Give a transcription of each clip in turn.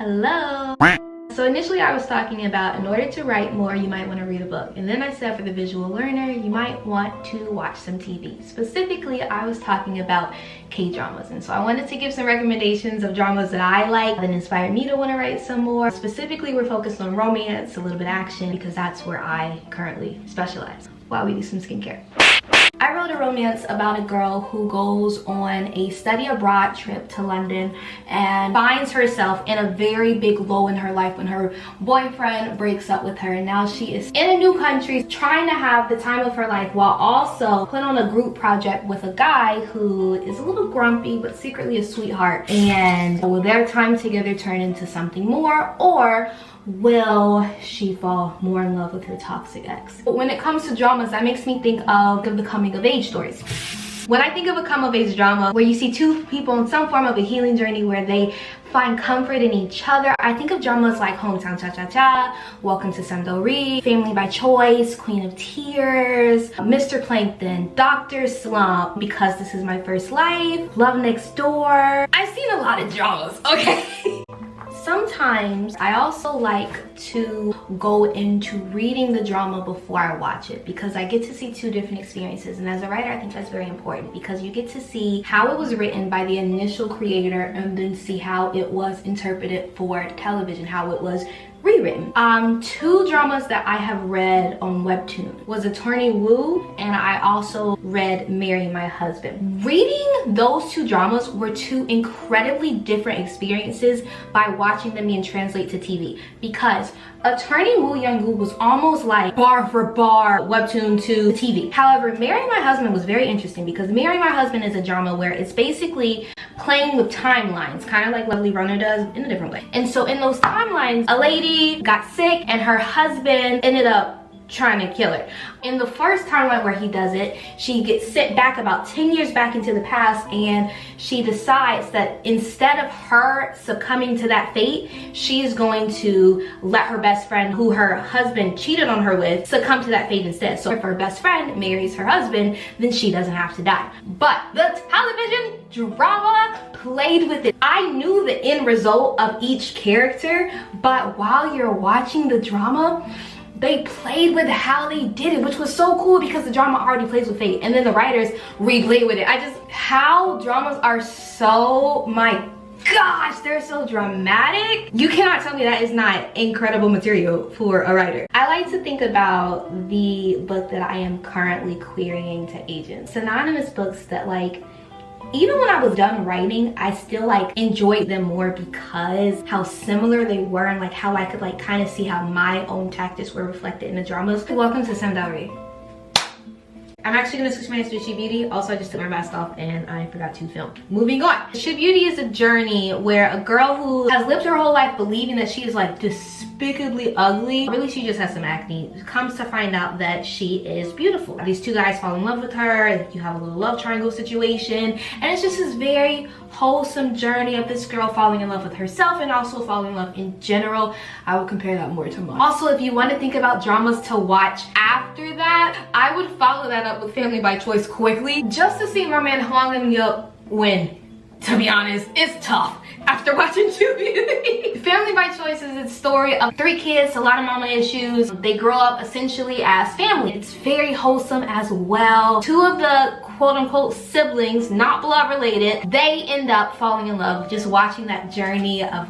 Hello. So initially I was talking about in order to write more, you might want to read a book. And then I said for the visual learner, you might want to watch some TV. Specifically, I was talking about K-dramas. And so I wanted to give some recommendations of dramas that I like that inspired me to want to write some more. Specifically, we're focused on romance, a little bit of action, because that's where I currently specialize while we do some skincare. I wrote a romance about a girl who goes on a study abroad trip to London and finds herself in a very big low in her life when her boyfriend breaks up with her, and now she is in a new country trying to have the time of her life while also put on a group project with a guy who is a little grumpy but secretly a sweetheart. And will their time together turn into something more, or will she fall more in love with her toxic ex? But when it comes to dramas, that makes me think of the coming of age stories. When I think of a come of age drama where you see two people in some form of a healing journey where they find comfort in each other, I think of dramas like Hometown Cha-Cha-Cha, Welcome to Sandori, Family by Choice, Queen of Tears, Mr. Plankton, Dr. Slump, Because This Is My First Life, Love Next Door. I've seen a lot of dramas, okay? Sometimes I also like to go into reading the drama before I watch it, because I get to see two different experiences, and as a writer I think that's very important because you get to see how it was written by the initial creator and then see how it was interpreted for television, how it was rewritten. Two dramas that I have read on Webtoon was Attorney Woo, and I also read Marry My Husband. Reading those two dramas were two incredibly different experiences by watching them being translated to TV, because Attorney Woo Young-gu was almost like bar for bar Webtoon to TV. However, Marry My Husband was very interesting because Marry My Husband is a drama where it's basically playing with timelines, kind of like Lovely Runner does in a different way. And so in those timelines, a lady got sick and her husband ended up trying to kill her. In the first timeline where he does it, she gets sent back about 10 years back into the past, and she decides that instead of her succumbing to that fate, she's going to let her best friend, who her husband cheated on her with, succumb to that fate instead. So if her best friend marries her husband, then she doesn't have to die. But the television drama played with it. I knew the end result of each character, but while you're watching the drama, they played with how they did it, which was so cool because the drama already plays with fate, and then the writers replay with it. How dramas are so, my gosh, they're so dramatic. You cannot tell me that is not incredible material for a writer. I like to think about the book that I am currently querying to agents. Synonymous books that, like, even when I was done writing, I still enjoyed them more because how similar they were, and how I could kind of see how my own tactics were reflected in the dramas. Welcome to Sandori. I'm actually gonna switch my answer to She Beauty. Also, I just took my mask off and I forgot to film. Moving on. She Beauty is a journey where a girl who has lived her whole life believing that she is despicably ugly, really she just has some acne, comes to find out that she is beautiful. These two guys fall in love with her, you have a little love triangle situation, and it's just this very wholesome journey of this girl falling in love with herself and also falling in love in general. I would compare that more to mine. Also, if you want to think about dramas to watch after that, I would follow that up with Family by Choice quickly, just to see my man Hwang Eun-yup win. To be honest, it's tough after watching She Beauty. Family by Choice is a story of three kids, a lot of mama issues. They grow up essentially as family. It's very wholesome as well. Two of the quote-unquote siblings, not blood related, they end up falling in love just watching that journey of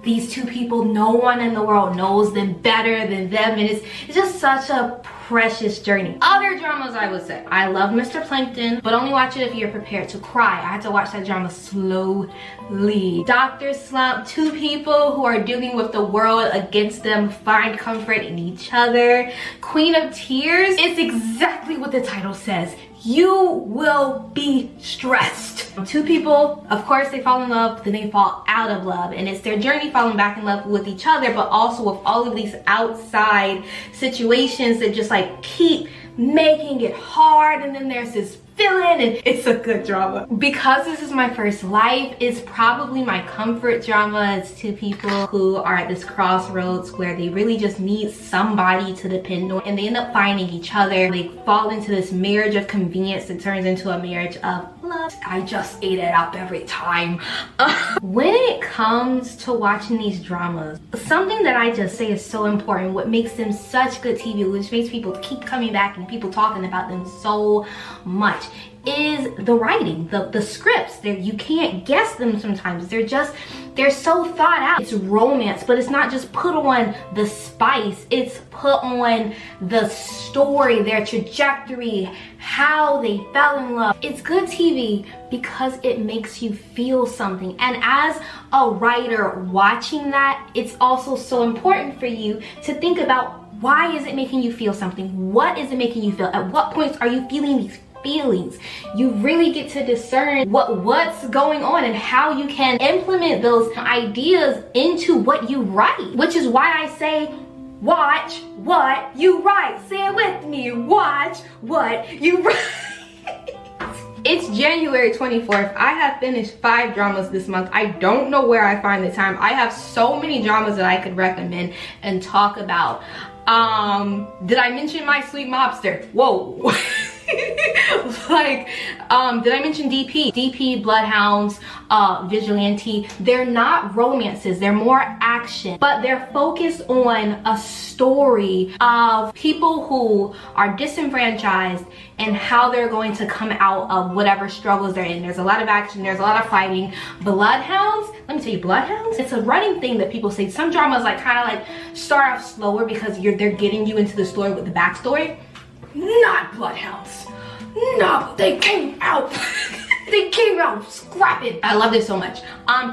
these two people, no one in the world knows them better than them, and it's just such a precious journey. Other dramas, I would say, I love Mr. Plankton, but only watch it if you're prepared to cry. I had to watch that drama slowly. Dr. Slump, two people who are dealing with the world against them find comfort in each other. Queen of Tears, it's exactly what the title says. You will be stressed. Two people, of course, they fall in love, then they fall out of love, and it's their journey falling back in love with each other, but also with all of these outside situations that just keep making it hard. And then there's this villain, and it's a good drama. Because This Is My First Life is probably my comfort drama. It's two people who are at this crossroads where they really just need somebody to depend on, and they end up finding each other. They fall into this marriage of convenience that turns into a marriage of love. I just ate it up every time. When it comes to watching these dramas, something that I just say is so important, what makes them such good TV, which makes people keep coming back and people talking about them so much, is the writing, the scripts. You can't guess them sometimes. They're so thought out. It's romance, but it's not just put on the spice, it's put on the story, their trajectory, how they fell in love. It's good TV because it makes you feel something. And as a writer watching that, it's also so important for you to think about, why is it making you feel something? What is it making you feel? At what points are you feeling these feelings? You really get to discern what's going on and how you can implement those ideas into what you write, which is why I say watch what you write. Say it with me, watch what you write. It's January 24th. I have finished 5 dramas this month. I don't know where I find the time. I have so many dramas that I could recommend and talk about. Did I mention My Sweet Mobster? Whoa. Like, did I mention DP? DP, Bloodhounds, Vigilante. They're not romances, they're more action, but they're focused on a story of people who are disenfranchised and how they're going to come out of whatever struggles they're in. There's a lot of action, there's a lot of fighting. Bloodhounds, let me tell you, Bloodhounds, it's a running thing that people say. Some dramas like kind of like start off slower because they're getting you into the story with the backstory. Not Bloodhounds. No, they came out. They came out scrapping. I love this so much.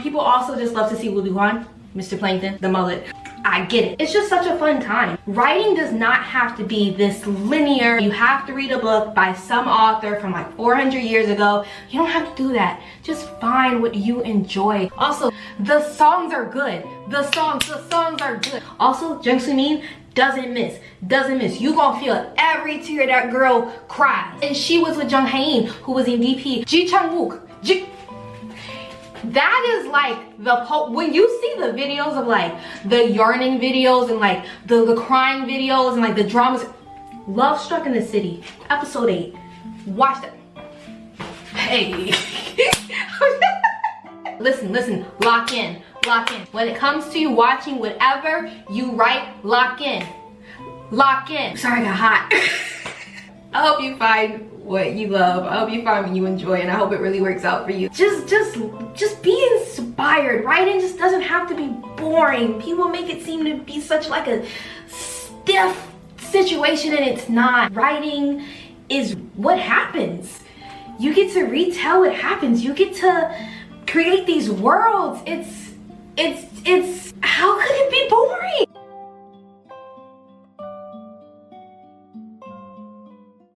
People also just love to see Woo Duhan, Mr. Plankton, the mullet. I get it. It's just such a fun time. Writing does not have to be this linear. You have to read a book by some author from like 400 years ago. You don't have to do that. Just find what you enjoy. Also, the songs are good. The songs are good. Also, Jung Soo-min doesn't miss. You gonna feel every tear that girl cries. And she was with Jung Hae-in, who was in DP. Ji Chang-wook. That is like when you see the videos of like the yearning videos and like the crying videos and like the dramas. Love Struck in the City, episode 8. Watch that. Hey. Listen, lock in. When it comes to you watching whatever you write, lock in. Sorry, I got hot. I hope you find what you love. I hope you find what you enjoy, and I hope it really works out for you. Just be inspired. Writing just doesn't have to be boring. People make it seem to be such like a stiff situation, and it's not. Writing is what happens. You get to retell what happens. You get to create these worlds. It's